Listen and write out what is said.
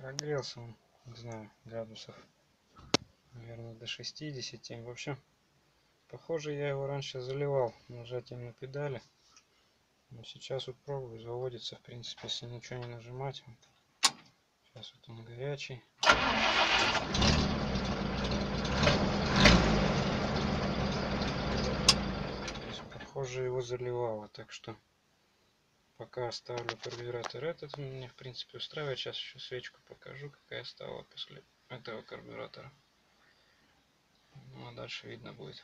Прогрелся он, не знаю, градусов, наверное, до 60. В общем, похоже, я его раньше заливал нажатием на педали. Но сейчас вот пробую, заводится, в принципе, если ничего не нажимать. Сейчас вот он горячий. Похоже, его заливало, так что пока оставлю карбюратор этот. Мне, в принципе, устраивает. Сейчас еще свечку покажу, какая стала после этого карбюратора. Ну а дальше видно будет.